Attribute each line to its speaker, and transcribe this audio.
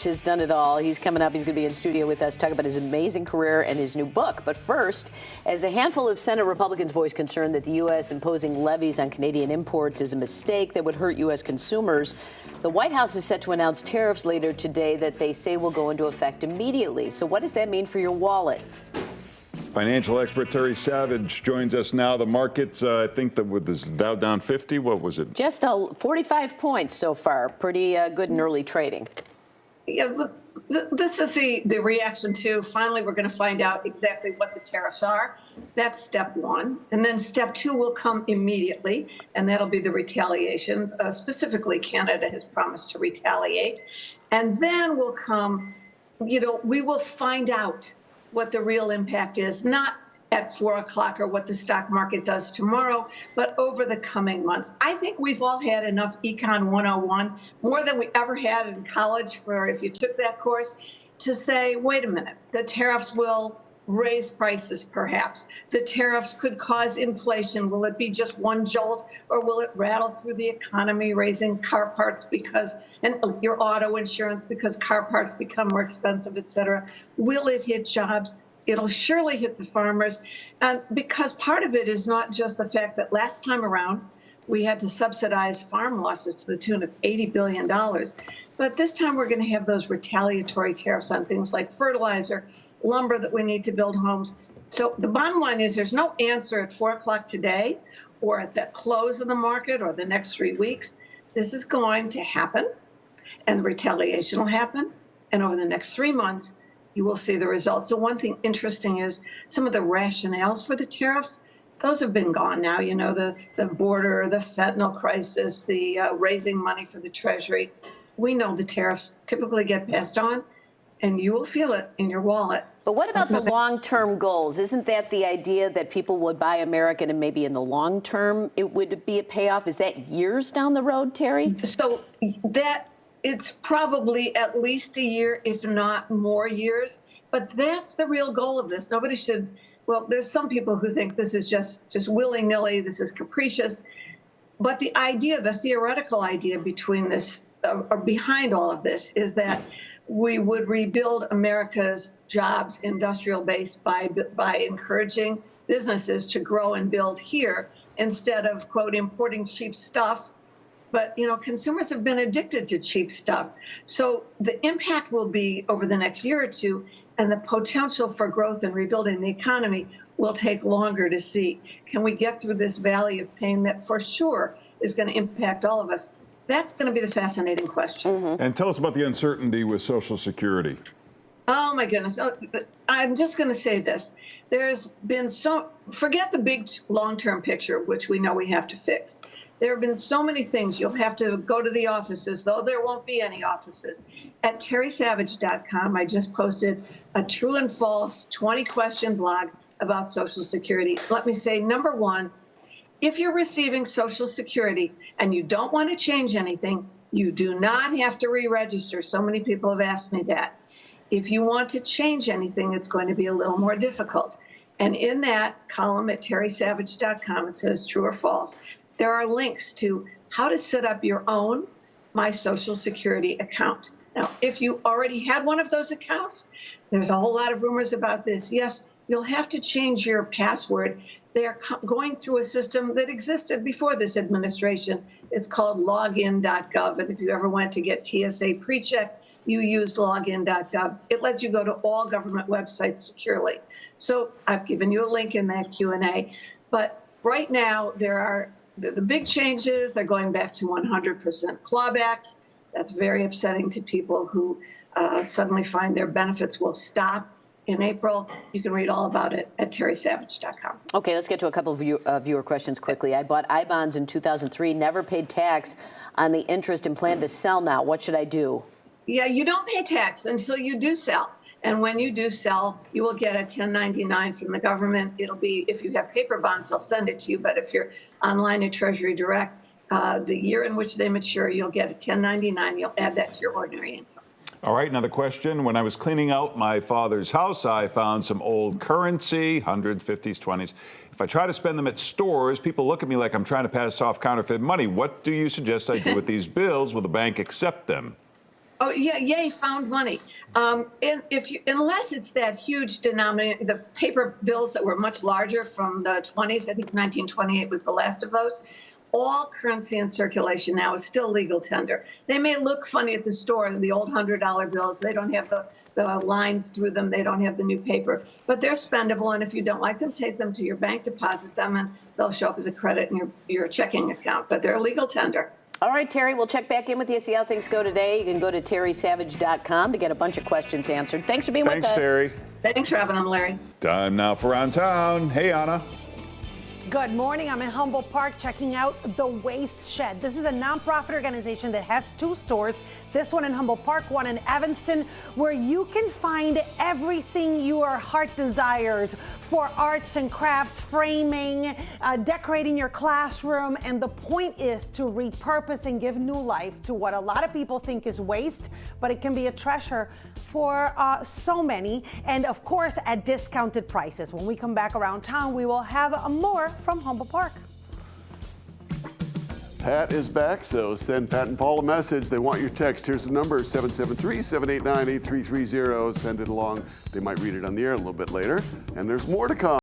Speaker 1: Has done it all. He's coming up. He's going to be in studio with us, talking about his amazing career and his new book. But first, as a handful of Senate Republicans voice concern that the U.S. imposing levies on Canadian imports is a mistake that would hurt U.S. consumers, the White House is set to announce tariffs later today that they say will go into effect immediately. So what does that mean for your wallet?
Speaker 2: Financial expert Terry Savage joins us now. The markets, I think that with this Dow down 50, what was it?
Speaker 1: Just 45 points so far. Pretty good in early trading.
Speaker 3: Yeah, this is the reaction to finally we're going to find out exactly what the tariffs are. That's step one. And then step two will come immediately, and that'll be the retaliation. Specifically, Canada has promised to retaliate. And then will come, we will find out what the real impact is, not at 4 o'clock or what the stock market does tomorrow, but over the coming months. I think we've all had enough Econ 101, more than we ever had in college for if you took that course, to say, wait a minute, the tariffs will raise prices perhaps. The tariffs could cause inflation. Will it be just one jolt, or will it rattle through the economy, raising car parts and your auto insurance because car parts become more expensive, et cetera? Will it hit jobs? It'll surely hit the farmers. And because part of it is not just the fact that last time around, we had to subsidize farm losses to the tune of $80 billion. But this time we're going to have those retaliatory tariffs on things like fertilizer, lumber that we need to build homes. So the bottom line is there's no answer at 4 o'clock today or at the close of the market or the next 3 weeks. This is going to happen, and the retaliation will happen. And over the next 3 months, you will see the results. So one thing interesting is some of the rationales for the tariffs, those have been gone now. The border, the fentanyl crisis, the raising money for the Treasury. We know the tariffs typically get passed on, and you will feel it in your wallet.
Speaker 1: But what about the long-term goals? Isn't that the idea that people would buy American and maybe in the long term it would be a payoff? Is that years down the road, Terry?
Speaker 3: So it's probably at least a year, if not more years. But that's the real goal of this. Nobody should, well, there's some people who think this is just willy-nilly, this is capricious. But the idea, the theoretical idea between this, or behind all of this, is that we would rebuild America's jobs, industrial base, by encouraging businesses to grow and build here instead of, quote, importing cheap stuff. But, consumers have been addicted to cheap stuff. So the impact will be over the next year or two, and the potential for growth and rebuilding the economy will take longer to see. Can we get through this valley of pain that for sure is going to impact all of us? That's going to be the fascinating question.
Speaker 2: Mm-hmm. And tell us about the uncertainty with Social Security.
Speaker 3: Oh, my goodness. I'm just going to say this. There's been forget the big long-term picture, which we know we have to fix. There have been so many things. You'll have to go to the offices, though there won't be any offices. At terrysavage.com, I just posted a true and false 20-question blog about Social Security. Let me say, number one, if you're receiving Social Security and you don't want to change anything, you do not have to re-register. So many people have asked me that. If you want to change anything, it's going to be a little more difficult. And in that column at terrysavage.com, it says true or false. There are links to how to set up your own My Social Security account. Now, if you already had one of those accounts, there's a whole lot of rumors about this. Yes, you'll have to change your password. They're going through a system that existed before this administration. It's called login.gov. And if you ever went to get TSA PreCheck, you used login.gov. It lets you go to all government websites securely. So I've given you a link in that Q&A. But right now, there are the big changes. They're going back to 100% clawbacks. That's very upsetting to people who suddenly find their benefits will stop in April. You can read all about it at terrysavage.com.
Speaker 1: Okay, let's get to a couple of viewer questions quickly. I bought I-bonds in 2003, never paid tax on the interest and plan to sell now. What should I do?
Speaker 3: Yeah, you don't pay tax until you do sell. And when you do sell, you will get a 1099 from the government. It'll be, if you have paper bonds, they'll send it to you. But if you're online at Treasury Direct, the year in which they mature, you'll get a 1099. You'll add that to your ordinary income.
Speaker 2: All right, another question. When I was cleaning out my father's house, I found some old currency, 150s, 20s. If I try to spend them at stores, people look at me like I'm trying to pass off counterfeit money. What do you suggest I do with these bills? Will the bank accept them?
Speaker 3: Oh, yeah, yay, found money. And unless it's that huge denominator, the paper bills that were much larger from the 20s, I think 1928 was the last of those. All currency in circulation now is still legal tender. They may look funny at the store, the old $100 bills. They don't have the lines through them. They don't have the new paper, but they're spendable. And if you don't like them, take them to your bank, deposit them, and they'll show up as a credit in your checking account. But they're legal tender.
Speaker 1: All right, Terry, we'll check back in with you, see how things go today. You can go to terrysavage.com to get a bunch of questions answered. Thanks for being with us.
Speaker 2: Thanks, Terry.
Speaker 3: Thanks, Robin. I'm Larry.
Speaker 2: Time now for Around Town. Hey, Anna.
Speaker 4: Good morning. I'm in Humboldt Park checking out The Waste Shed. This is a nonprofit organization that has 2 stores, this one in Humboldt Park, one in Evanston, where you can find everything your heart desires for arts and crafts, framing, decorating your classroom. And the point is to repurpose and give new life to what a lot of people think is waste, but it can be a treasure for so many, and of course at discounted prices. When we come back around town, we will have more from Humboldt Park.
Speaker 5: Pat is back, so send Pat and Paul a message. They want your text. Here's the number, 773-789-8330. Send it along. They might read it on the air a little bit later. And there's more to come.